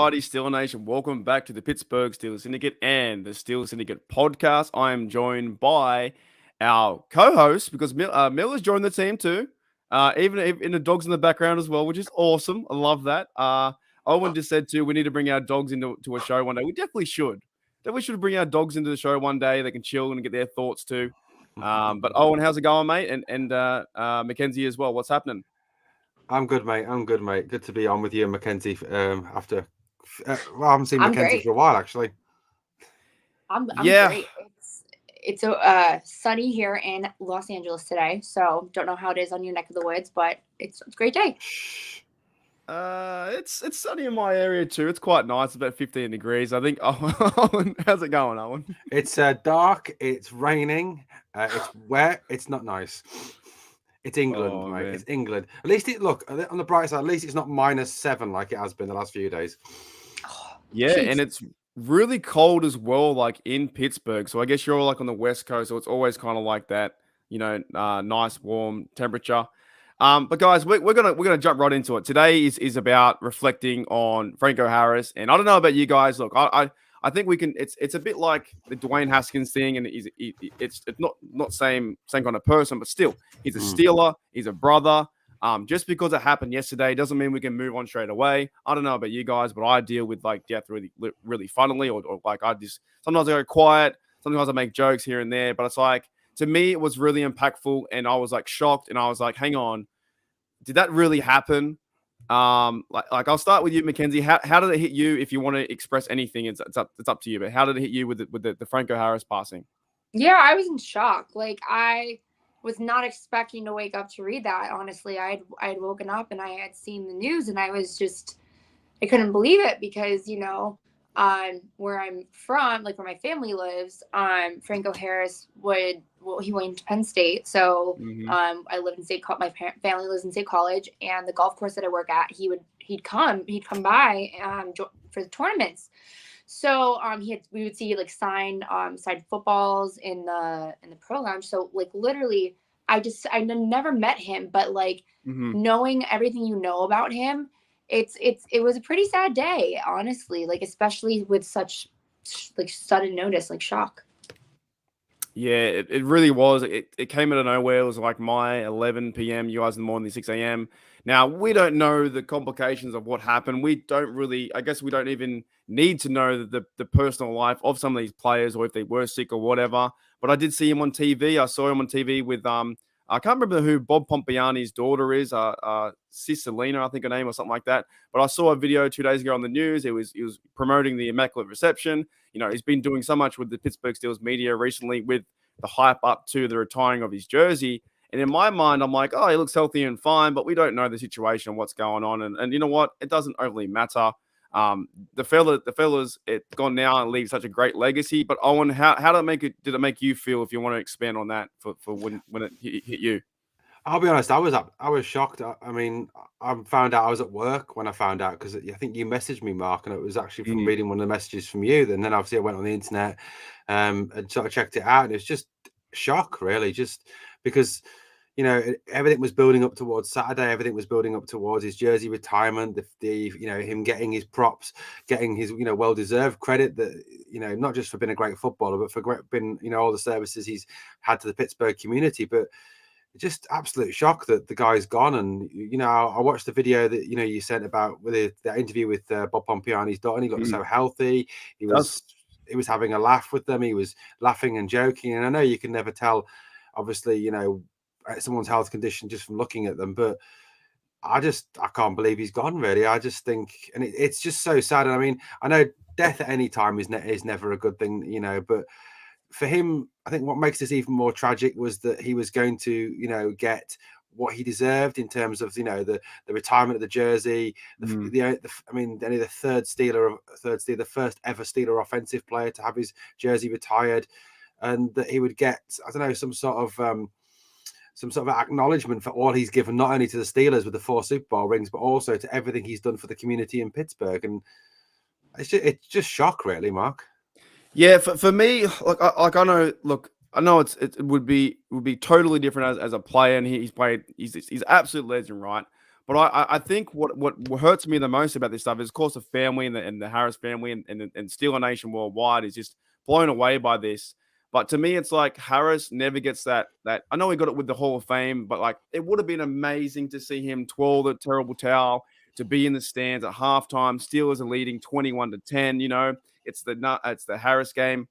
Alrighty, Steel Nation, welcome back to the Pittsburgh Steelers Syndicate and the Steelers Syndicate podcast. I am joined by our co-host because Miller's joined the team too. Even in the dogs in the background as well, which is awesome. I love that. Owen just said too, we need to bring our dogs into a show one day. We definitely should. Definitely should bring our dogs into the show one day. They can chill and get their thoughts too. But Owen, how's it going, mate? And Mackenzie as well. What's happening? I'm good, mate. Good to be on with you and Mackenzie after. I haven't seen Mackenzie for a while, actually. I'm great. It's sunny here in Los Angeles today, so don't know how it is on your neck of the woods, but it's a great day. It's sunny in my area too. It's quite nice. It's about 15 degrees. I think. Owen, how's it going, Owen? It's dark. It's raining. It's wet. It's not nice. It's England, mate. Man. It's England. At least look on the bright side. At least it's not -7 like it has been the last few days. Yeah, and it's really cold as well, like in Pittsburgh. So I guess you're like on the West Coast, so it's always kind of like that, nice warm temperature. But guys, we're gonna jump right into it. Today is about reflecting on Franco Harris, and I don't know about you guys. Look, I think we can. It's a bit like the Dwayne Haskins thing, and it's not same kind of person, but still, he's a Steeler. He's a brother. Just because it happened yesterday doesn't mean we can move on straight away. I don't know about you guys, but I deal with like death really funnily, or like sometimes I go quiet. Sometimes I make jokes here and there, but it's like to me it was really impactful, and I was like shocked, and I was like, hang on, did that really happen? Like I'll start with you, Mackenzie. How did it hit you? If you want to express anything, it's up to you. But how did it hit you with the Franco Harris passing? Yeah, I was in shock. Like I was not expecting to wake up to read that. Honestly, I had woken up and I had seen the news, and I couldn't believe it because where I'm from, like where my family lives, Franco Harris he went to Penn State. So I live in State College. My family lives in State College, and the golf course that I work at, he'd come by for the tournaments. So we would see like signed footballs in the program. So like literally I never met him, but like knowing everything you know about him, it was a pretty sad day, honestly, like especially with such like sudden notice, like shock. Yeah, it really was. It came out of nowhere. It was like my 11 p.m. You guys in the morning, 6 a.m. Now, we don't know the complications of what happened. We don't even need to know the personal life of some of these players or if they were sick or whatever. But I did see him on TV. I saw him on TV with I can't remember who Bob Pompiani's daughter is, Cicelina, I think her name, or something like that. But I saw a video 2 days ago on the news. He was promoting the Immaculate Reception. He's been doing so much with the Pittsburgh Steelers media recently with the hype up to the retiring of his jersey. And in my mind, I'm like, oh, he looks healthy and fine, but we don't know the situation and what's going on. And you know what? It doesn't overly matter. The fellas, it's gone now and leave such a great legacy. But Owen, how did it make you feel, if you want to expand on that for when it hit you? I'll be honest, I was shocked. I mean, I found out I was at work when I found out, because I think you messaged me, Mark, and it was actually from reading one of the messages from you. And then obviously I went on the internet and sort of checked it out, and it was just shock, really, just because everything was building up towards Saturday. Everything was building up towards his jersey retirement. Him getting his props, getting his well-deserved credit, that not just for being a great footballer, but for being all the services he's had to the Pittsburgh community. But just absolute shock that the guy's gone. And I watched the video that you sent about with that interview with Bob Pompiani's daughter, and he looked so healthy. He was having a laugh with them. He was laughing and joking. And I know you can never tell, obviously, someone's health condition just from looking at them, but I can't believe he's gone, really. I just think, and it's just so sad. And I mean, I know death at any time is never a good thing, but for him, I think what makes this even more tragic was that he was going to, get what he deserved in terms of, the retirement of the jersey. Only the the first ever Steeler offensive player to have his jersey retired, and that he would get, I don't know, some sort of acknowledgement for all he's given, not only to the Steelers with the 4 Super Bowl rings, but also to everything he's done for the community in Pittsburgh. And it's just shock, really, Mark. Yeah, for me, I know it would be totally different as a player, and he's an absolute legend, right? But I think what hurts me the most about this stuff is, of course, the family and the Harris family and Steeler Nation worldwide is just blown away by this. But to me, it's like Harris never gets that. I know he got it with the Hall of Fame, but like it would have been amazing to see him twirl the terrible towel, to be in the stands at halftime. Steelers are leading 21-10. You know, it's the Harris game.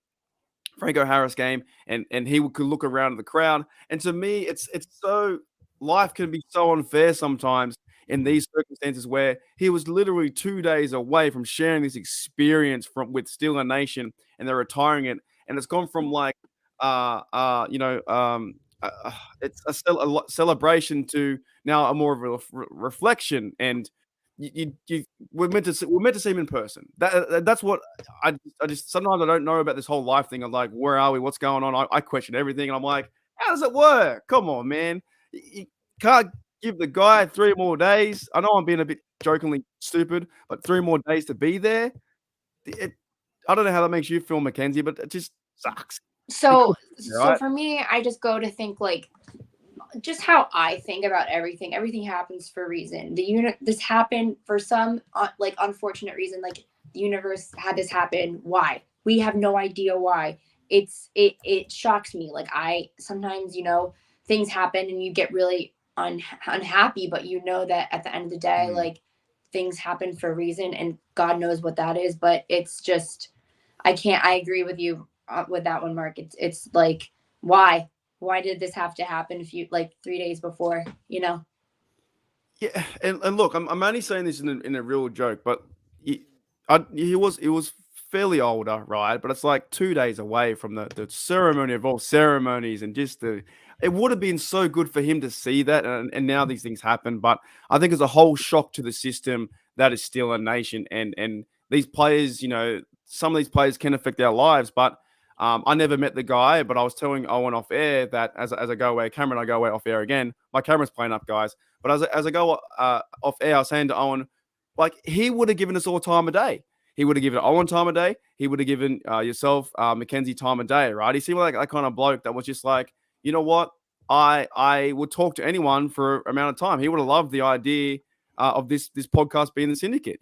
Franco Harris game, and he could look around at the crowd. And to me, it's so life can be so unfair sometimes in these circumstances where he was literally 2 days away from sharing this experience with Steeler Nation, and they're retiring it, and it's gone from like you know it's a celebration to now a more of a reflection. And we're meant to see him in person. That's what I just sometimes I don't know about this whole life thing. I'm like, where are we? What's going on? I question everything, and I'm like, how does it work? Come on, man. You can't give the guy 3 more days. I know I'm being a bit jokingly stupid, but 3 more days to be there. I don't know how that makes you feel, Mackenzie, but it just sucks. So Right? for me, I just go to think like just how I think about everything. Everything happens for a reason. This happened for some like unfortunate reason. Like the universe had this happen. Why? We have no idea why. It shocks me. Like I sometimes, things happen and you get really unhappy, but you know that at the end of the day, like things happen for a reason, and God knows what that is. But it's just, I agree with you with that one, Mark. It's like, why did this have to happen if you like 3 days before, Yeah, and look, I'm only saying this in a real joke, but he was fairly older, right? But it's like 2 days away from the ceremony of all ceremonies, and just it would have been so good for him to see that, and now these things happen. But I think it's a whole shock to the system that is still a nation, and these players, some of these players can affect their lives, but. I never met the guy, but I was telling Owen off air that as I go away, Cameron, I go away off air again. My camera's playing up, guys. But as I go off air, I was saying to Owen, like, he would have given us all time of day. He would have given Owen time of day. He would have given yourself, Mackenzie, time of day, right? He seemed like that kind of bloke that was just like, you know what? I would talk to anyone for an amount of time. He would have loved the idea of this podcast being the Syndicate,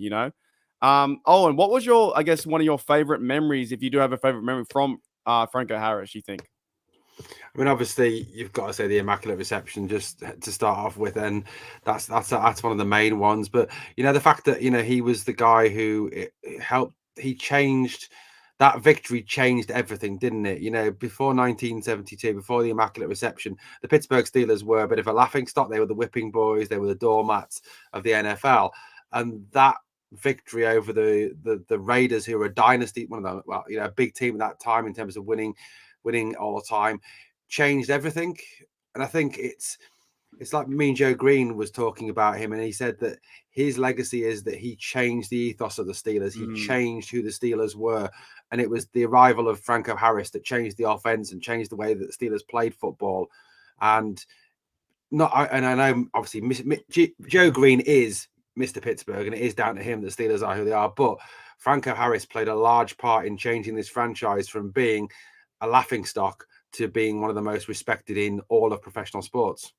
Owen, what was one of your favorite memories, if you do have a favorite memory from Franco Harris, you think? I mean, obviously, you've got to say the Immaculate Reception just to start off with, and that's one of the main ones. But the fact that he was the guy who helped, he changed that victory, changed everything, didn't it? Before 1972, before the Immaculate Reception, the Pittsburgh Steelers were a bit of a laughing stock. They were the whipping boys, they were the doormats of the NFL, and that victory over the Raiders, who were a dynasty, one of them, a big team at that time in terms of winning all the time, changed everything. And I think it's like me and Joe Green was talking about him, and he said that his legacy is that he changed the ethos of the Steelers. He changed who the Steelers were, and it was the arrival of Franco Harris that changed the offense and changed the way that the Steelers played football. And I know obviously Joe Green is Mr. Pittsburgh, and it is down to him that Steelers are who they are. But Franco Harris played a large part in changing this franchise from being a laughingstock to being one of the most respected in all of professional sports.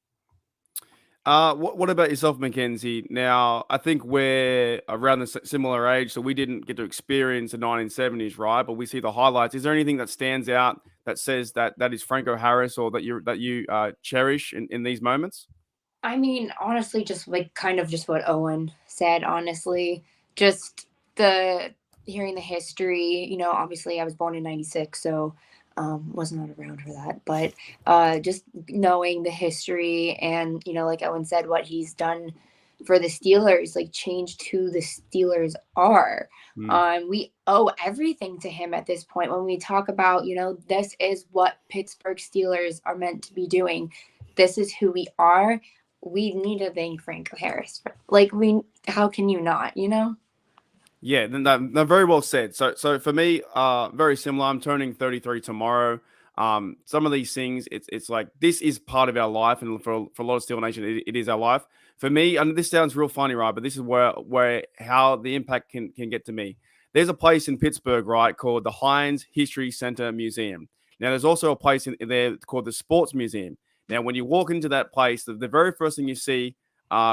What about yourself, Mackenzie? Now, I think we're around the similar age, so we didn't get to experience the 1970s, right? But we see the highlights. Is there anything that stands out that says that is Franco Harris, or that you cherish in these moments? I mean, honestly, just like kind of just what Owen said, honestly, just hearing the history, obviously I was born in 96, so was not around for that, but just knowing the history and, like Owen said, what he's done for the Steelers, like changed who the Steelers are. We owe everything to him at this point. When we talk about, this is what Pittsburgh Steelers are meant to be doing. This is who we are. We need to thank Franco Harris. How can you not, Yeah, they're very well said. So for me, very similar. I'm turning 33 tomorrow. Some of these things, it's like this is part of our life, and for a lot of Steel Nation, it is our life. For me, and this sounds real funny, right? But this is where how the impact can get to me. There's a place in Pittsburgh, right, called the Heinz History Center Museum. Now, there's also a place in there called the Sports Museum. Now, when you walk into that place, the very first thing you see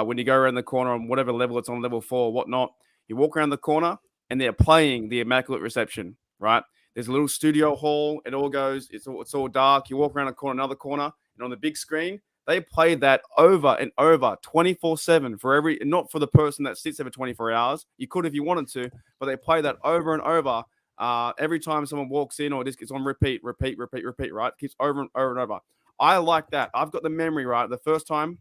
when you go around the corner on whatever level it's on, level 4 or whatnot, you walk around the corner and they're playing the Immaculate Reception, right? There's a little studio hall. It all goes, it's all dark. You walk around a corner, another corner, and on the big screen, they play that over and over 24/7 for not for the person that sits there for 24 hours. You could if you wanted to, but they play that over and over every time someone walks in, or this gets on repeat, right? It keeps over and over and over. I like that. I've got the memory, right? The first time,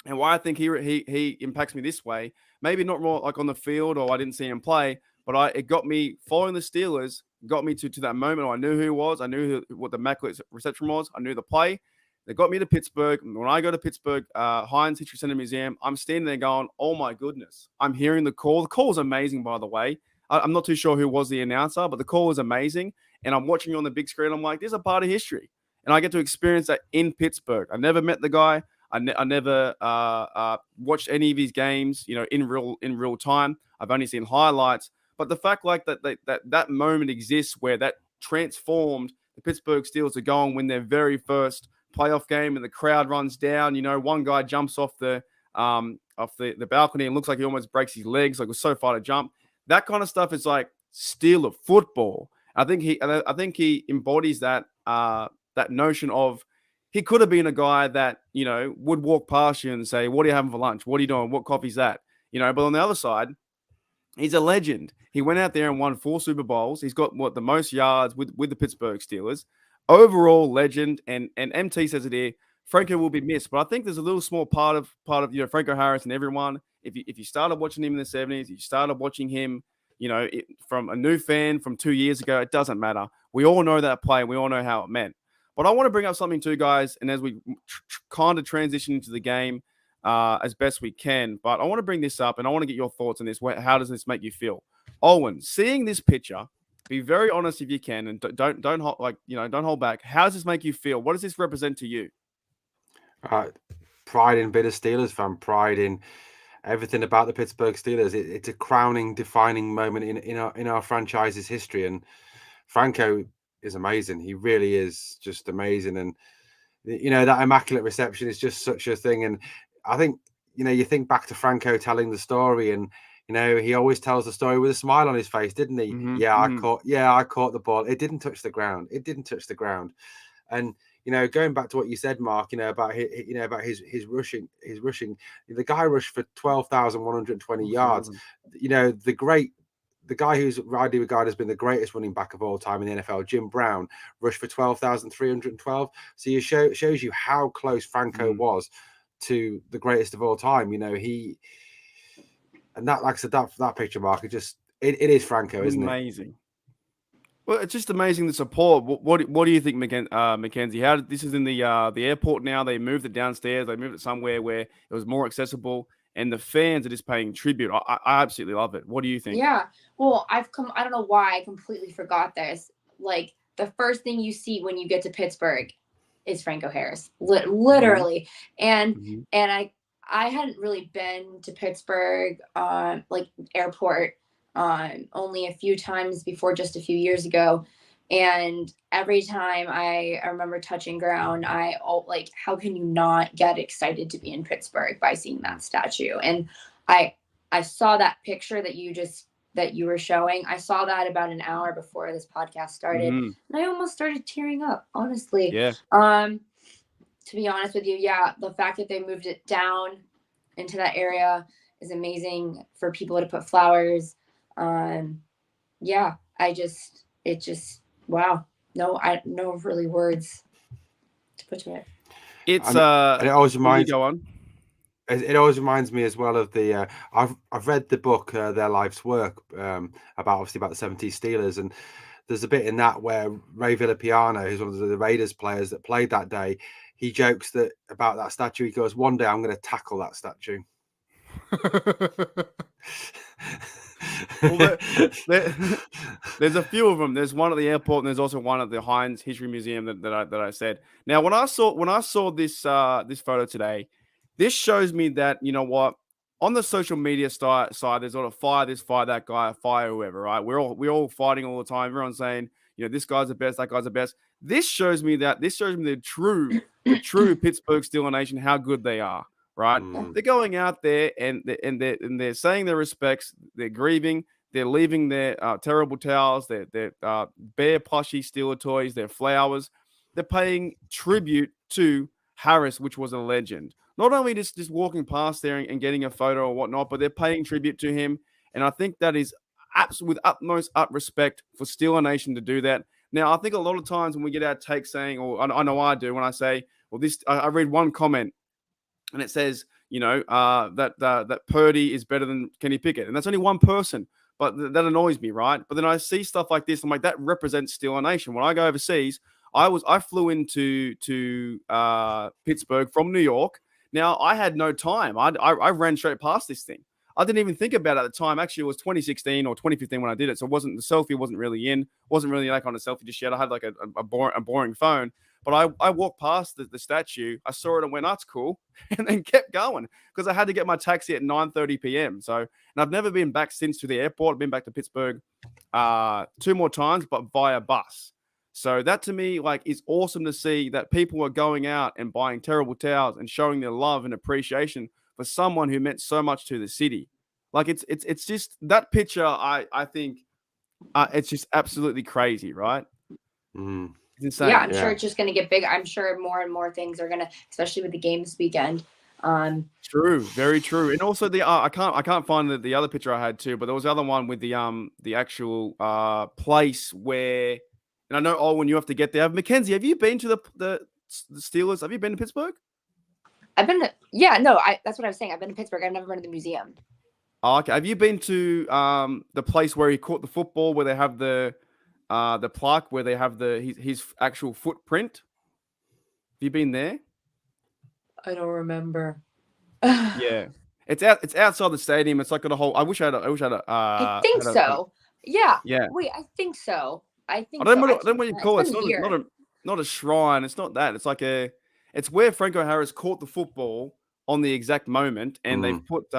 and why I think he impacts me this way, maybe not more like on the field or I didn't see him play, but it got me following the Steelers, got me to that moment. I knew who he was. I knew what the Immaculate Reception was. I knew the play. They got me to Pittsburgh. When I go to Pittsburgh, Heinz History Center Museum, I'm standing there going, oh my goodness. I'm hearing the call. The call was amazing, by the way. I'm not too sure who was the announcer, but the call was amazing. And I'm watching you on the big screen. I'm like, this is a part of history. And I get to experience that in Pittsburgh. I never met the guy. I never watched any of his games, in real time. I've only seen highlights. But the fact that moment exists where that transformed the Pittsburgh Steelers to go and win their very first playoff game, and the crowd runs down. One guy jumps off the balcony and looks like he almost breaks his legs. Like, it was so far to jump. That kind of stuff is like Steeler football. I think he embodies that notion of he could have been a guy that would walk past you and say, "What are you having for lunch? What are you doing? What coffee's that?" But on the other side, he's a legend. He went out there and won 4 Super Bowls. He's got the most yards with the Pittsburgh Steelers. Overall legend, and MT says it here. Franco will be missed, but I think there's a little small part of Franco Harris and everyone. If you started watching him in the 70s, you started watching him, from a new fan from 2 years ago, it doesn't matter. We all know that play, and we all know how it meant. But I want to bring up something too, guys, and as we kind of transition into the game as best we can, but I want to bring this up, and I want to get your thoughts on this. How does this make you feel, Owen? Seeing this picture. Be very honest if you can, and don't hold back. How does this make you feel? What does this represent to you? Pride in being a Steelers fan, pride in everything about the Pittsburgh Steelers. It's a crowning, defining moment in our franchise's history, and Franco is amazing. He really is just amazing, and that Immaculate Reception is just such a thing. And I think you think back to Franco telling the story, and he always tells the story with a smile on his face, didn't he? Mm-hmm. I caught the ball. It didn't touch the ground. And going back to what you said, Mark, about his rushing. The guy rushed for 12,120 yards. The guy who's widely regarded as being the greatest running back of all time in the NFL, Jim Brown, rushed for 12,312. So it shows you how close Franco was to the greatest of all time. And that, like I said, that picture, Mark, it is Franco, isn't it? Amazing. Well, it's just amazing, the support. What do you think, Mackenzie? This is in the airport now? They moved it downstairs. They moved it somewhere where it was more accessible, and the fans are just paying tribute. I absolutely love it. What do you think? Yeah. Well, I don't know why I completely forgot this. Like, the first thing you see when you get to Pittsburgh is Franco Harris, literally. And I hadn't really been to Pittsburgh, airport, only a few times before, just a few years ago. And every time I remember touching ground, how can you not get excited to be in Pittsburgh by seeing that statue? And I saw that picture that you were showing. I saw that about an hour before this podcast started, and I almost started tearing up, honestly. Yeah. To be honest with you, yeah, the fact that they moved it down into that area is amazing for people to put flowers. Wow. No really words to put to it. It's it always reminds go on. It always reminds me as well of the I've read the book Their Life's Work about the 70s Steelers, and there's a bit in that where Ray Villapiano, who's one of the Raiders players that played that day, he jokes that about that statue. He goes, "One day I'm going to tackle that statue." Well, there's a few of them. There's one at the airport, and there's also one at the Heinz History Museum that I said. Now, when I saw this photo today, this shows me that, you know what, on the social media side, there's sort of fire this, fire that guy, fire whoever, right? We're all fighting all the time. Everyone's saying, this guy's the best, that guy's the best. This shows me the true Pittsburgh Steelers Nation, how good they are, right? Mm. They're going out there and they're saying their respects. They're grieving. They're leaving their terrible towels, their bare plushy Steeler toys, their flowers. They're paying tribute to Harris, which was a legend. Not only just walking past there and getting a photo or whatnot, but they're paying tribute to him. And I think that is with utmost respect for Steeler Nation to do that. Now, I think a lot of times when we get our take saying, or I know I do, when I say, well, I read one comment and it says, that Purdy is better than Kenny Pickett. And that's only one person. But that annoys me, right? But then I see stuff like this. I'm like, that represents Steeler Nation. When I go overseas, I flew into Pittsburgh from New York. Now I had no time. I ran straight past this thing. I didn't even think about it at the time. Actually, it was 2016 or 2015 when I did it. So the selfie wasn't really that kind of selfie just yet. I had like a boring phone. But I walked past the statue. I saw it and went, that's cool. And then kept going because I had to get my taxi at 9:30 p.m. So, and I've never been back since to the airport. I've been back to Pittsburgh 2 more times, but via bus. So that to me, like, is awesome to see that people are going out and buying terrible towels and showing their love and appreciation for someone who meant so much to the city. Like, it's just that picture. I think it's just absolutely crazy, right? Mm. Insane. Yeah, I'm sure it's just going to get bigger. I'm sure more and more things are going to, especially with the game this weekend. True, very true. And also I can't find the other picture I had too, but there was the other one with the actual place where, and I know Owen, you have to get there. Mackenzie, have you been to the Steelers? Have you been to Pittsburgh? I've been to, that's what I was saying. I've been to Pittsburgh. I've never been to the museum. Oh, okay. Have you been to the place where he caught the football, where they have the plaque, where they have his actual footprint? Have you been there? I don't remember. Yeah, it's outside the stadium. It's like got a whole. I wish I had. I think so. Yeah. Yeah. Wait, I think so. I don't know what you call it. It's not a shrine. It's not that. It's like it's where Franco Harris caught the football on the exact moment, and they've put it's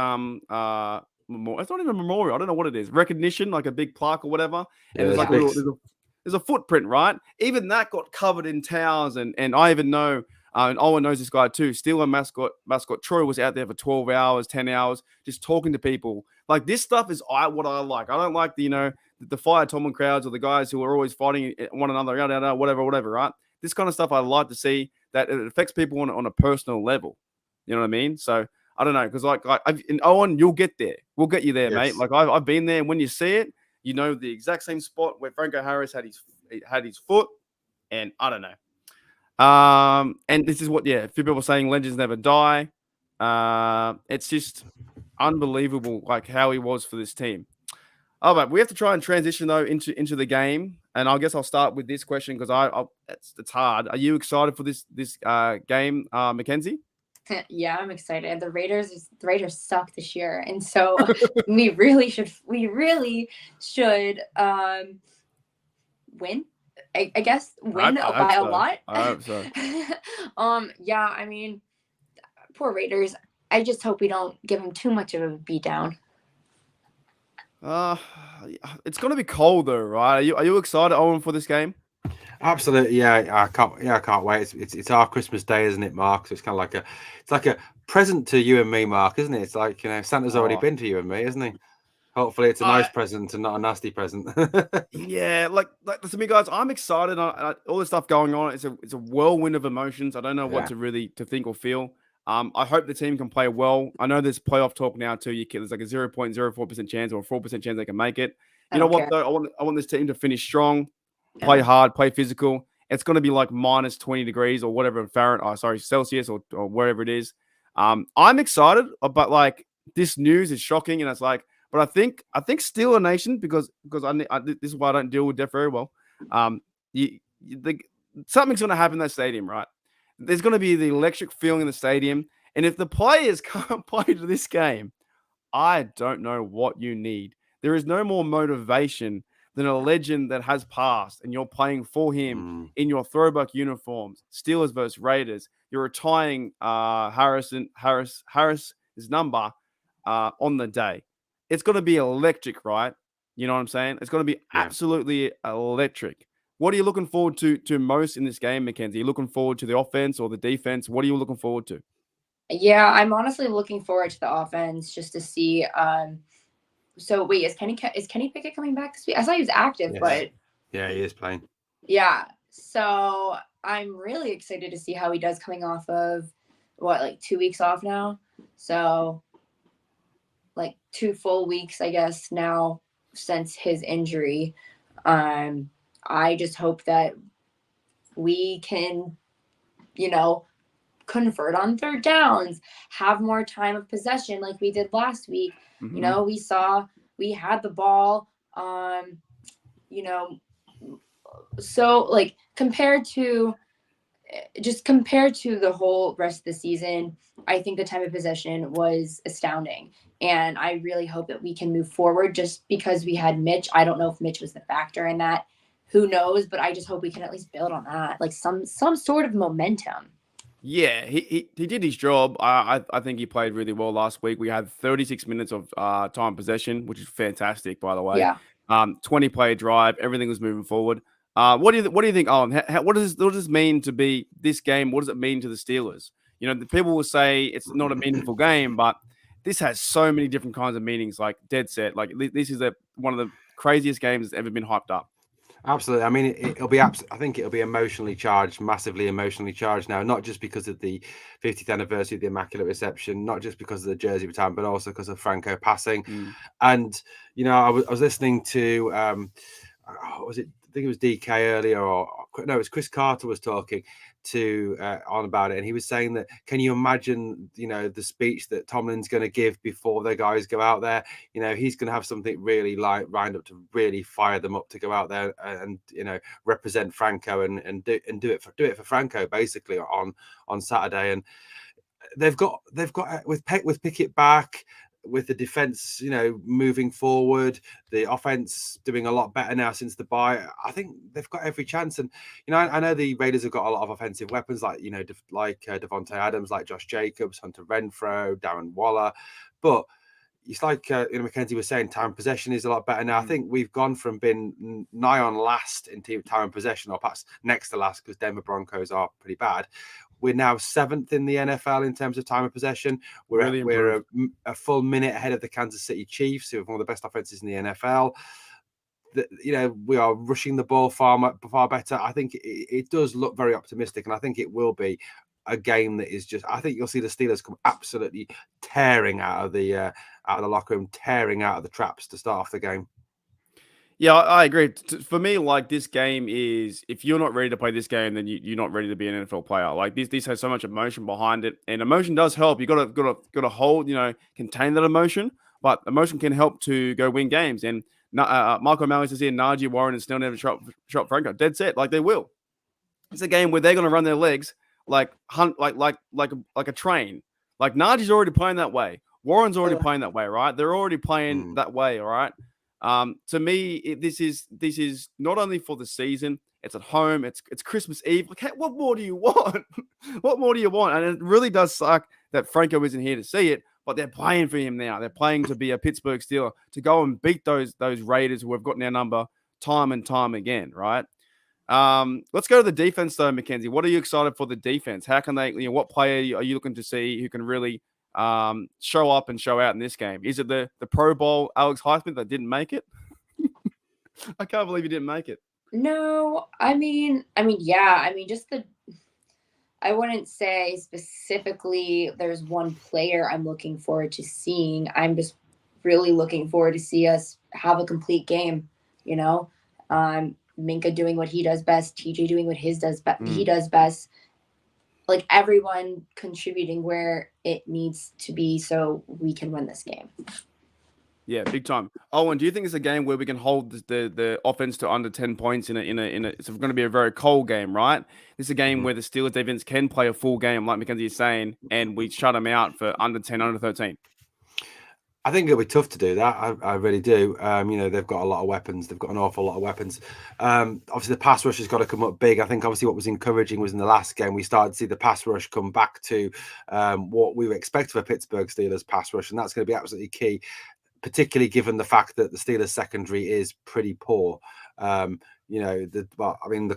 not even a memorial. I don't know what it is. Recognition, like a big plaque or whatever. And there's like there's a footprint, right? Even that got covered in towels, and I even know. And Owen knows this guy too. Steeler mascot Troy was out there for 12 hours, 10 hours, just talking to people. Like, this stuff is what I like. I don't like the fire Tomlin crowds or the guys who are always fighting one another, whatever, right? This kind of stuff I like to see, that it affects people on a personal level. You know what I mean? So I don't know, because in Owen, you'll get there. We'll get you there, mate. Like, I've been there, and when you see it, you know the exact same spot where Franco Harris had his foot, and I don't know. And this is what, a few people are saying legends never die. It's just unbelievable, like, how he was for this team. All right, we have to try and transition though into the game, and I guess I'll start with this question because it's hard. Are you excited for this game, Mackenzie? Yeah, I'm excited. The Raiders suck this year, and so we really should win. I guess win by a lot. I hope so. Yeah, I mean, poor Raiders. I just hope we don't give them too much of a beatdown. It's gonna be cold though, right? Are you excited, Owen, for this game? Absolutely, yeah. I can't wait. It's our Christmas Day, isn't it, Mark? So it's kind of like a present to you and me, Mark, isn't it? It's like, Santa's already been to you and me, isn't he? Hopefully, it's a nice present and not a nasty present. Yeah, like to me, guys, I'm excited. All this stuff going on. It's a whirlwind of emotions. I don't know what to think or feel. I hope the team can play well. I know there's playoff talk now too. There's like a 0.04% chance or a 4% chance they can make it. You know what though? I want this team to finish strong, play hard, play physical. It's going to be like minus 20 degrees or whatever Celsius or wherever it is. I'm excited, but like, this news is shocking, and it's like. But I think Steeler Nation, because this is why I don't deal with death very well. Something's going to happen in that stadium, right? There's going to be the electric feeling in the stadium, and if the players can't play to this game, I don't know what you need. There is no more motivation than a legend that has passed, and you're playing for him in your throwback uniforms. Steelers versus Raiders. You're retiring Harris's number on the day. It's going to be electric, right? You know what I'm saying? It's going to be absolutely electric. What are you looking forward to most in this game, Mackenzie? Are you looking forward to the offense or the defense? What are you looking forward to? Yeah, I'm honestly looking forward to the offense just to see. So wait, is Kenny Pickett coming back this week? I saw he was active, Yes. but Yeah, he is playing. Yeah. So I'm really excited to see how he does coming off of like 2 weeks off now. So like 2 full weeks, I guess, now since his injury. I just hope that we can, convert on third downs, have more time of possession like we did last week. Mm-hmm. We had the ball, you know, so like compared to the whole rest of the season, I think the time of possession was astounding. And I really hope that we can move forward just because we had Mitch. I don't know if Mitch was the factor in that. Who knows? But I just hope we can at least build on that, like some sort of momentum. Yeah, he did his job. I think he played really well last week. We had 36 minutes of time possession, which is fantastic, by the way. Yeah. 20 play drive, everything was moving forward. What do you think, Owen? What does this mean to be this game? What does it mean to the Steelers? The people will say it's not a meaningful game, but this has so many different kinds of meanings. Like dead set, like this is one of the craziest games that's ever been hyped up. Absolutely. I mean, it'll be I think it'll be emotionally charged, massively emotionally charged now, not just because of the 50th anniversary of the Immaculate Reception, not just because of the jersey retirement, but also because of Franco passing. And, I was listening to, was it? I think it was DK earlier, or no, it was Chris Carter was talking to on about it, and he was saying that, can you imagine, the speech that Tomlin's going to give before the guys go out there? He's going to have something really lined up to really fire them up to go out there and represent Franco and do it for Franco basically on Saturday. And they've got with Pickett back, with the defense, moving forward, the offense doing a lot better now since the bye. I think they've got every chance. And I know the Raiders have got a lot of offensive weapons, like Devontae Adams, like Josh Jacobs, Hunter Renfrow, Darren Waller, but it's like Mackenzie was saying, time possession is a lot better now. I think we've gone from being nigh on last in team time possession, or perhaps next to last, because Denver Broncos are pretty bad. We're now 7th in the NFL in terms of time of possession. We're a full minute ahead of the Kansas City Chiefs, who have one of the best offenses in the NFL. We are rushing the ball far better. I think it does look very optimistic, and I think it will be a game that is just. I think you'll see the Steelers come absolutely tearing out of the locker room, tearing out of the traps to start off the game. Yeah, I agree. For me, like, this game is, if you're not ready to play this game, then you're not ready to be an NFL player. Like, this has so much emotion behind it, and emotion does help. You gotta hold, contain that emotion, but emotion can help to go win games. And Michael O'Malley says here, Najee, Warren, and Snell never shot Franco. Dead set, like they will. It's a game where they're gonna run their legs like a train. Like Najee's already playing that way. Warren's already playing that way, right? They're already playing that way, all right. To me, this is not only for the season. It's at home. It's Christmas Eve. Like, hey, what more do you want? What more do you want? And it really does suck that Franco isn't here to see it. But they're playing for him now. They're playing to be a Pittsburgh Steeler, to go and beat those Raiders who have gotten their number time and time again, right? Let's go to the defense though, Mackenzie. What are you excited for the defense? How can they? What player are you looking to see who can really show up and show out in this game? Is it the Pro Bowl Alex Highsmith that didn't make it? I can't believe he didn't make it. No, I mean, yeah. I wouldn't say specifically there's one player I'm looking forward to seeing. I'm just really looking forward to see us have a complete game. Minka doing what he does best, TJ doing what he does best. Like everyone contributing where it needs to be so we can win this game. Yeah, big time. Owen, do you think it's a game where we can hold the offense to under 10 points in a it's going to be a very cold game, right? This is a game where the Steelers defense can play a full game, like Mackenzie is saying, and we shut them out for under 10, under 13. I think it'll be tough to do that. I really do. They've got a lot of weapons. They've got an awful lot of weapons. Obviously, the pass rush has got to come up big. I think obviously what was encouraging was in the last game, we started to see the pass rush come back to what we would expect for a Pittsburgh Steelers pass rush. And that's going to be absolutely key, particularly given the fact that the Steelers secondary is pretty poor. the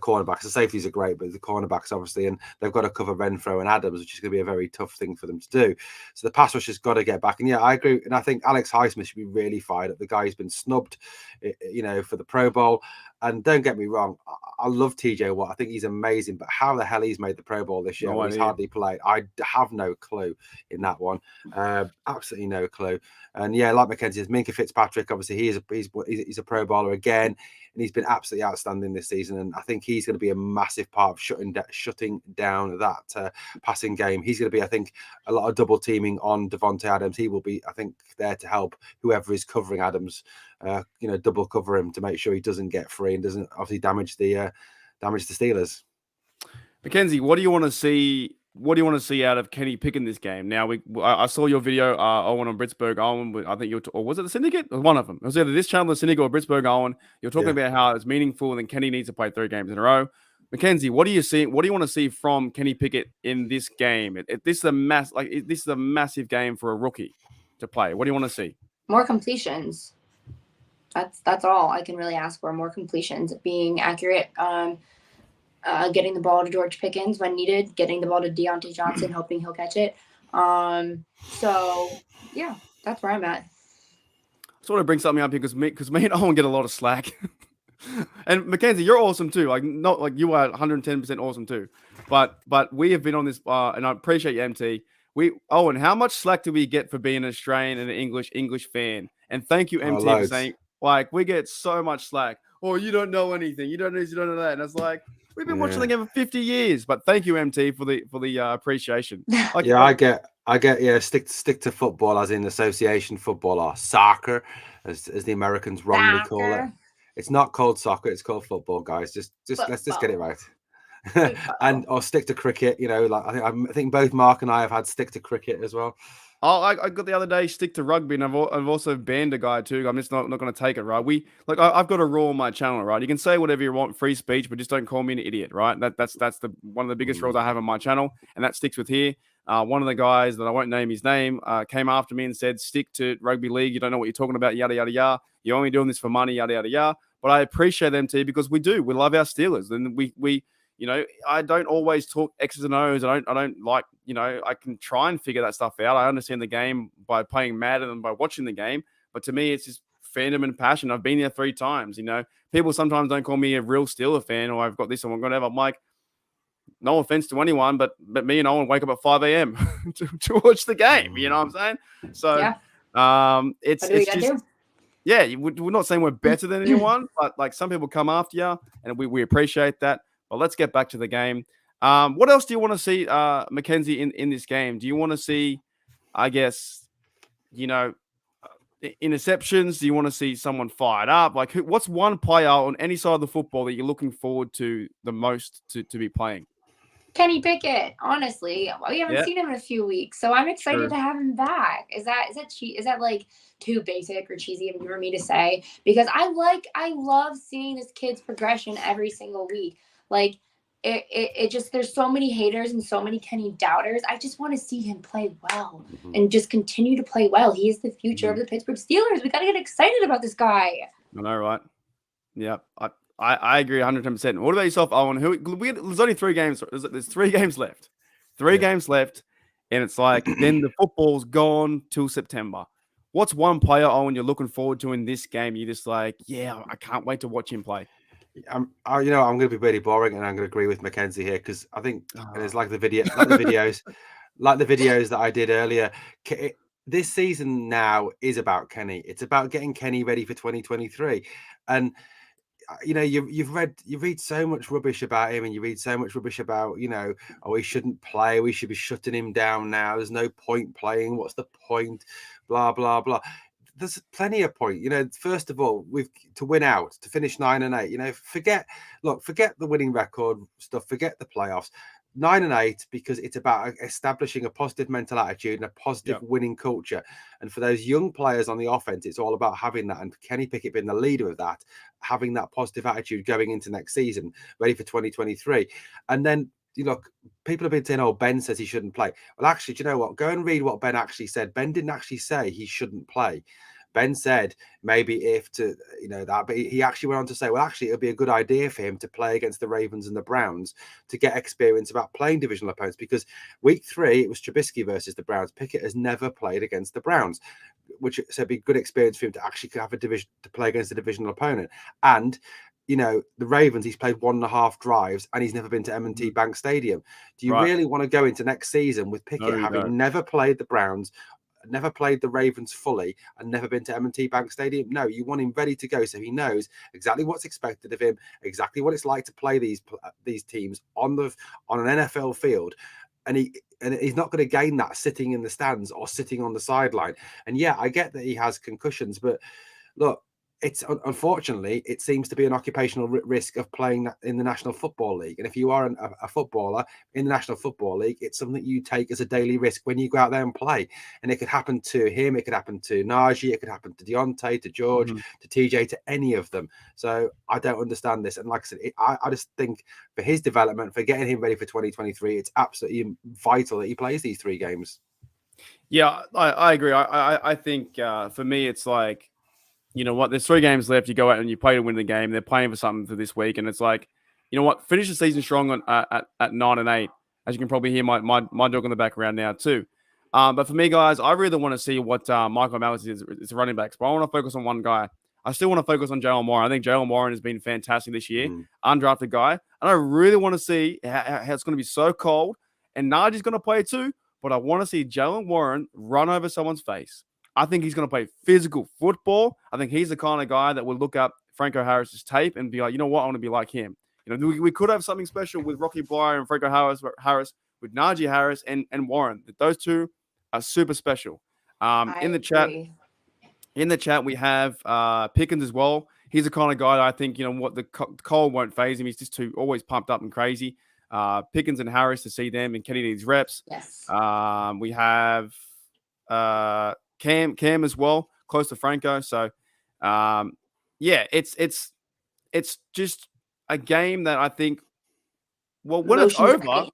cornerbacks, the safeties are great, but the cornerbacks obviously, and they've got to cover Renfro and Adams, which is going to be a very tough thing for them to do. So the pass rush has got to get back. And yeah, I agree. And I think Alex Highsmith should be really fired up. The guy who's been snubbed, for the Pro Bowl. And don't get me wrong, I love TJ Watt. I think he's amazing. But how the hell he's made the Pro Bowl this year? He's hardly played. I have no clue in that one. Absolutely no clue. And yeah, like Mackenzie says, Minkah Fitzpatrick, obviously he's a Pro Bowler again, and he's been absolutely outstanding this season. And I think he's going to be a massive part of shutting down that passing game. He's going to be, I think, a lot of double teaming on Devontae Adams. He will be, I think, there to help whoever is covering Adams. Double cover him to make sure he doesn't get free and doesn't obviously damage the Steelers. Mackenzie, what do you want to see? What do you want to see out of Kenny Pickett this game? Now, I saw your video, Owen on Britsburgh. Owen, I think or was it the Syndicate? It was one of them. It was either this channel, the Syndicate, or Britsburgh. Owen, you're talking about how it's meaningful, and Kenny needs to play 3 games in a row. Mackenzie, what do you see? What do you want to see from Kenny Pickett in this game? This is a massive game for a rookie to play. What do you want to see? More completions. That's all I can really ask for. More completions, being accurate, getting the ball to George Pickens when needed, getting the ball to Deontay Johnson, hoping he'll catch it. So yeah, that's where I'm at. I sort of bring something up here because me and Owen get a lot of slack. And Mackenzie, you're awesome too. Like not like you are 110% awesome too. But we have been on this, and I appreciate you, MT. Owen, how much slack do we get for being an Australian and an English fan? And thank you, MT, for saying. Like, we get so much slack. Oh, you don't know anything. You don't know that. And it's like, we've been watching the game for 50 years. But thank you, MT, for the appreciation. Like, I get stick to football, as in association football, or soccer, as the Americans wrongly call it. It's not called soccer. It's called football, guys. Just let's just get it right. Or stick to cricket. I think both Mark and I have had stick to cricket as well. Oh, I got the other day stick to rugby, and I've also banned a guy too. I'm just not going to take it, right? I've got a rule on my channel, right? You can say whatever you want, free speech, but just don't call me an idiot, right? That's one of the biggest rules I have on my channel, and that sticks with here. One of the guys that I won't name his name came after me and said, "Stick to rugby league. You don't know what you're talking about. Yada yada yada. You're only doing this for money. Yada yada yada." But I appreciate them too, because we love our Steelers, and we. I don't always talk X's and O's. I don't like, I can try and figure that stuff out. I understand the game by playing Madden and by watching the game. But to me, it's just fandom and passion. I've been there 3 times. People sometimes don't call me a real Steeler fan, or I've got this and whatever. I'm like, no offense to anyone, but me and Owen wake up at 5 a.m. to watch the game. You know what I'm saying? So it's just, we're not saying we're better than anyone, but like some people come after you, and we appreciate that. But let's get back to the game. What else do you want to see, Mackenzie, in this game? Do you want to see, I guess, interceptions? Do you want to see someone fired up? Like, what's one player on any side of the football that you're looking forward to the most to be playing? Kenny Pickett, honestly. We haven't seen him in a few weeks, so I'm excited to have him back. Is that like too basic or cheesy for me to say? Because I love seeing this kid's progression every single week. Like it just, there's so many haters and so many Kenny doubters. I just want to see him play well and just continue to play well. He is the future of the Pittsburgh Steelers. We got to get excited about this guy. I know, right? Yeah, I agree 110%. What about yourself, Owen? There's only 3 games. There's 3 games left. 3 games left, and it's like then the football's gone till September. What's one player, Owen, you're looking forward to in this game? You're just like, I can't wait to watch him play. I'm going to be very boring, and I'm going to agree with Mackenzie here, because I think it's like the videos that I did earlier. This season now is about Kenny. It's about getting Kenny ready for 2023, and you read so much rubbish about him, and you read so much rubbish about he shouldn't play. We should be shutting him down now. There's no point playing. What's the point? Blah blah blah. There's plenty of point. First of all, to win out, to finish 9-8. Forget the winning record stuff. Forget the playoffs. 9-8, because it's about establishing a positive mental attitude and a positive winning culture. And for those young players on the offense, it's all about having that. And Kenny Pickett being the leader of that, having that positive attitude going into next season, ready for 2023. And then, people have been saying, Ben says he shouldn't play. Well, actually, do you know what? Go and read what Ben actually said. Ben didn't actually say he shouldn't play. Ben said maybe if to, that, but he actually went on to say, well, actually, it'll be a good idea for him to play against the Ravens and the Browns to get experience about playing divisional opponents, because week 3, it was Trubisky versus the Browns. Pickett has never played against the Browns, which so it'd be good experience for him to actually have a division to play against a divisional opponent. And the Ravens, he's played 1.5 drives and he's never been to M&T Bank Stadium. Do you really want to go into next season with Pickett having never played the Browns, never played the Ravens fully, and never been to M&T Bank Stadium? No, you want him ready to go so he knows exactly what's expected of him, exactly what it's like to play these teams on an NFL field. And he's not going to gain that sitting in the stands or sitting on the sideline. And yeah, I get that he has concussions, but look, it's unfortunately, it seems to be an occupational risk of playing in the National Football League. And if you are a footballer in the National Football League, it's something you take as a daily risk when you go out there and play. And it could happen to him, it could happen to Najee, it could happen to Deontay, to George, to TJ, to any of them. So I don't understand this. And like I said, I just think for his development, for getting him ready for 2023, it's absolutely vital that he plays these 3 games. Yeah, I agree. I think for me, it's like, you know what, there's 3 games left. You go out and you play to win the game. They're playing for something for this week. And it's like, you know what, finish the season strong on at 9-8. As you can probably hear my dog in the background now too. But for me, guys, I really want to see what Michael Mallett is running backs. But I want to focus on one guy. I still want to focus on Jalen Warren. I think Jalen Warren has been fantastic this year. Undrafted guy. And I really want to see how it's going to be so cold. And Najee's going to play too. But I want to see Jalen Warren run over someone's face. I think he's going to play physical football. I think he's the kind of guy that will look up Franco Harris's tape and be like, you know what, I want to be like him. We could have something special with Rocky Bleier and Franco Harris with Najee Harris and Warren. Those 2 are super special. In the chat, we have Pickens as well. He's the kind of guy that I think, the cold won't phase him. He's just always pumped up and crazy. Pickens and Harris, to see them, and Kenny needs reps. Yes. We have Cam as well, close to Franco. So, it's just a game that I think, well, when it's over,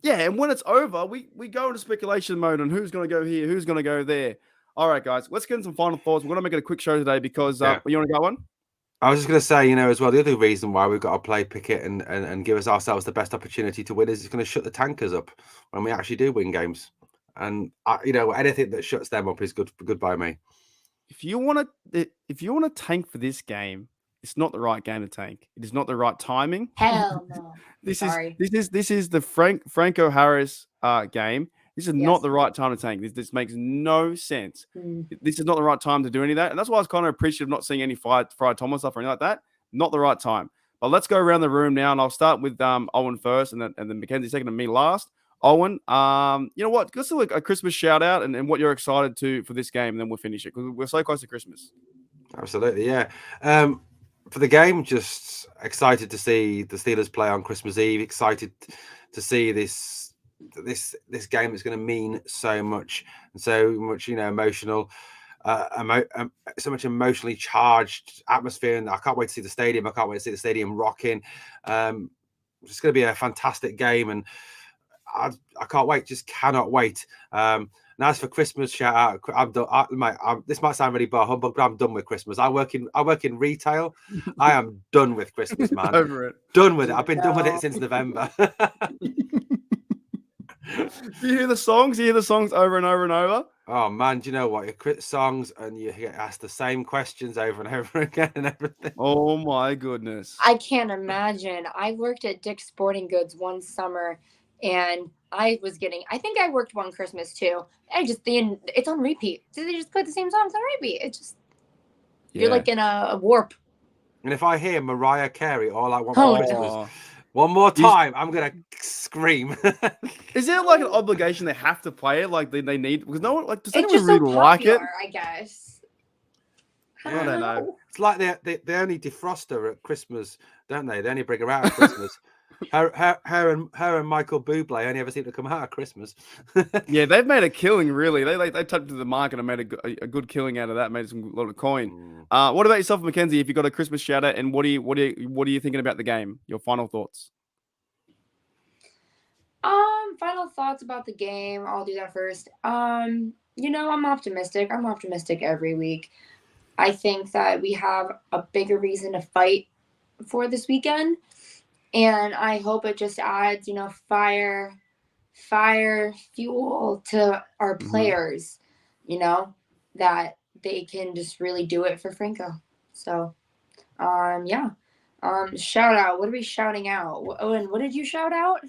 and when it's over, we go into speculation mode on who's going to go here, who's going to go there. All right, guys, let's get into some final thoughts. We're going to make it a quick show today because you want to go on? I was just going to say, as well, the other reason why we've got to play Pickett and give ourselves the best opportunity to win is it's going to shut the tankers up when we actually do win games. And anything that shuts them up is good by me. If you want to tank for this game, it's not the right game to tank. It is not the right timing. Hell no. This is the Franco Harris game. This is not the right time to tank. This makes no sense. This is not the right time to do any of that. And that's why I was kind of appreciative of not seeing any Fried Thomas stuff or anything like that. Not the right time. But let's go around the room now, and I'll start with Owen first, and then Mackenzie second, and me last. Owen, you know what? Let's do a Christmas shout out and what you're excited for this game, and then we'll finish it because we're so close to Christmas. Absolutely, yeah. For the game, just excited to see the Steelers play on Christmas Eve. Excited to see this game that's going to mean so much and so much, emotional. So much emotionally charged atmosphere, and I can't wait to see the stadium. I can't wait to see the stadium rocking. It's going to be a fantastic game, and I can't wait. Just cannot wait. Now, as for Christmas shout out, I'm done. This might sound really bar humbug, but I'm done with Christmas. I work in retail. I am done with Christmas, man. Over it. Done with it. I've been done with it since November. You hear the songs? You hear the songs over and over and over? Oh man, do you know what? You quit songs and you get asked the same questions over and over again and everything. Oh my goodness. I can't imagine. I worked at Dick's Sporting Goods one summer and I think I worked one Christmas too. It's on repeat. So they just put the same songs on repeat. It just, you're like in a warp. And if I hear Mariah Carey, all I want for Christmas, one more time, I'm going to scream. Is there like an obligation they have to play it? Like they need, because no one, like, does anyone really like it? I guess. I don't know. It's like they only defrost her at Christmas, don't they? They only bring her out at Christmas. Her and Michael Bublé only ever seem to come out at Christmas. Yeah, they've made a killing, really. They tapped into the market and made a good killing out of that. Made a lot of coin. What about yourself, Mackenzie? If you got a Christmas shout out, and what are you thinking about the game? Your final thoughts. Final thoughts about the game. I'll do that first. I'm optimistic. I'm optimistic every week. I think that we have a bigger reason to fight for this weekend. And I hope it just adds, fire, fuel to our players, that they can just really do it for Franco. So, yeah. Shout out. What are we shouting out? Owen, what did you shout out?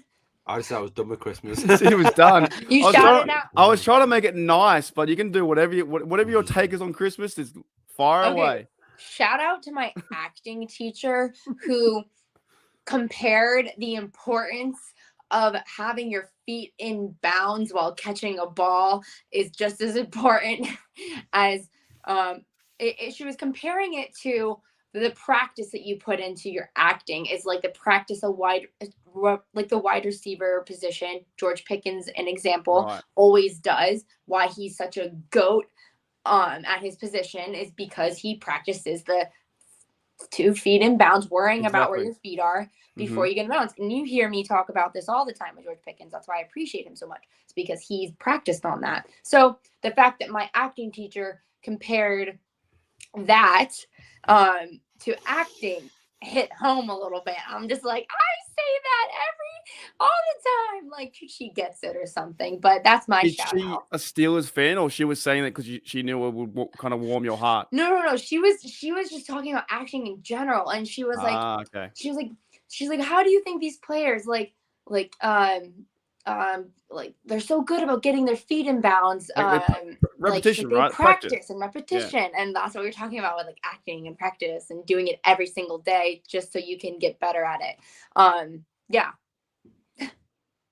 I just said I was done with Christmas. It was done. You shouted out. I was trying to make it nice, but you can do whatever your take is on Christmas is far away. Shout out to my acting teacher who compared the importance of having your feet in bounds while catching a ball is just as important as she was comparing it to the practice that you put into your acting is like the practice like the wide receiver position. George Pickens, an example, always does. Why he's such a goat at his position is because he practices the 2 feet in bounds, worrying about where your feet are before you get in bounds. And you hear me talk about this all the time with George Pickens. That's why I appreciate him so much. It's because he's practiced on that. So the fact that my acting teacher compared that to acting hit home a little bit. I'm just like, I say that all the time. Like she gets it or something. But that's my shout out. Is she a Steelers fan, or she was saying that because she knew it would kind of warm your heart? No. She was just talking about acting in general, and she was like, okay. She's like, how do you think these players like they're so good about getting their feet in bounds? Repetition, they right? Practice and repetition, and that's what we're talking about with like acting and practice and doing it every single day just so you can get better at it. Yeah.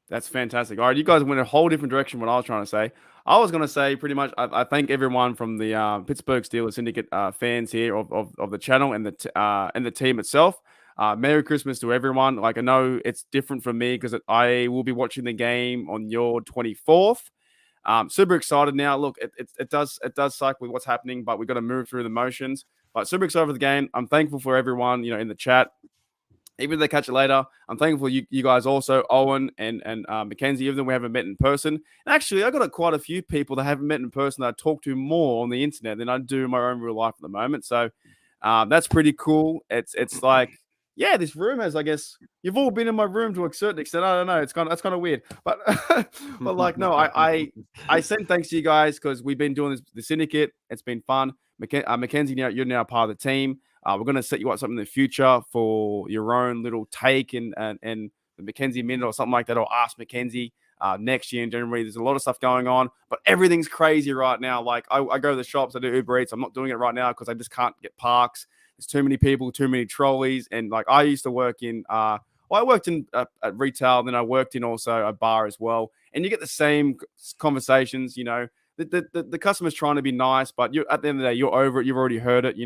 That's fantastic. All right, you guys went a whole different direction from what I was trying to say. I was going to say pretty much I thank everyone from the Pittsburgh Steelers Syndicate fans here of the channel and the team itself. Merry Christmas to everyone. Like I know it's different from me because I will be watching the game on your 24th. Super excited now. Look, it does suck with what's happening, but we've got to move through the motions. But super excited for the game. I'm thankful for everyone, in the chat. Even if they catch it later, I'm thankful you guys also, Owen and Mackenzie, even though we haven't met in person. And actually, I got quite a few people that I haven't met in person that I talk to more on the internet than I do in my own real life at the moment. So that's pretty cool. It's like, yeah, this room has, I guess, you've all been in my room to a certain extent. I don't know. That's kind of weird. But but like, no, I send thanks to you guys because we've been doing the Syndicate. It's been fun. Mackenzie, you're now part of the team. We're going to set you up something in the future for your own little take and the Mackenzie Minute or something like that, or Ask Mackenzie next year in January. There's a lot of stuff going on, but everything's crazy right now. Like I go to the shops, I do Uber Eats. I'm not doing it right now because I just can't get parks. There's too many people, too many trolleys. And like I used to work in, I worked in at retail, then I worked in also a bar as well. And you get the same conversations, the customer's trying to be nice, but you're at the end of the day, you're over it. You've already heard it,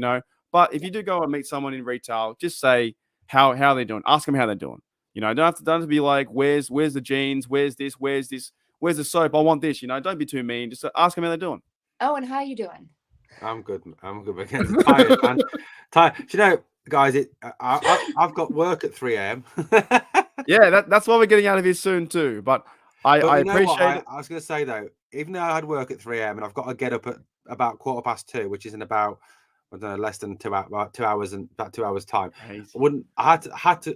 But if you do go and meet someone in retail, just say how they're doing. Ask them how they're doing. Don't have to be like, where's the jeans? Where's this? Where's the soap? I want this. Don't be too mean. Just ask them how they're doing. Oh, and how are you doing? I'm good. Again, tired, man. Tired. Guys, I've got work at 3 a.m. Yeah, that's why we're getting out of here soon too. But I appreciate it. I was going to say though, even though I had work at 3 a.m. and I've got to get up at about 2:15, which is in about less than 2 hours, about 2 hours and about 2 hours time. I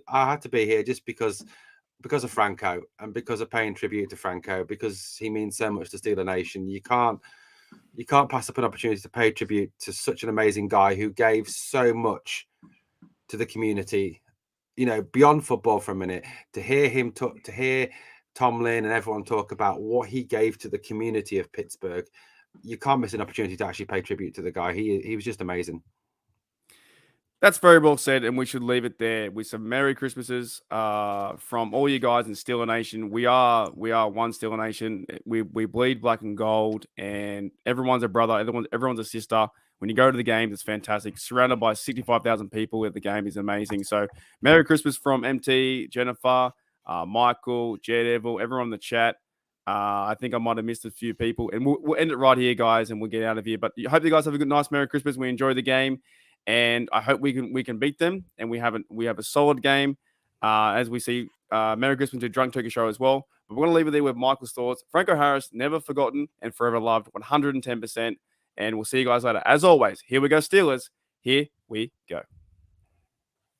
had to be here just because of Franco and because of paying tribute to Franco, because he means so much to Steeler Nation. You can't pass up an opportunity to pay tribute to such an amazing guy who gave so much to the community, beyond football for a minute. To hear him talk, to hear Tomlin and everyone talk about what he gave to the community of Pittsburgh, you can't miss an opportunity to actually pay tribute to the guy. He was just amazing. That's very well said, and we should leave it there with some Merry Christmases from all you guys in Steeler Nation. We are one Steeler Nation. We bleed black and gold, and everyone's a brother. Everyone's a sister. When you go to the games, it's fantastic. Surrounded by 65,000 people at the game is amazing. So Merry Christmas from MT, Jennifer, Michael, Daredevil, everyone in the chat. I think I might have missed a few people, and we'll end it right here, guys, and we'll get out of here. But I hope you guys have a good, nice Merry Christmas. We enjoy the game. And I hope we can beat them, and we have a solid game as we see. Merry Christmas to Drunk Turkey Show as well. But we're going to leave it there with Michael's thoughts. Franco Harris, never forgotten and forever loved, 110%. And we'll see you guys later. As always, here we go, Steelers. Here we go.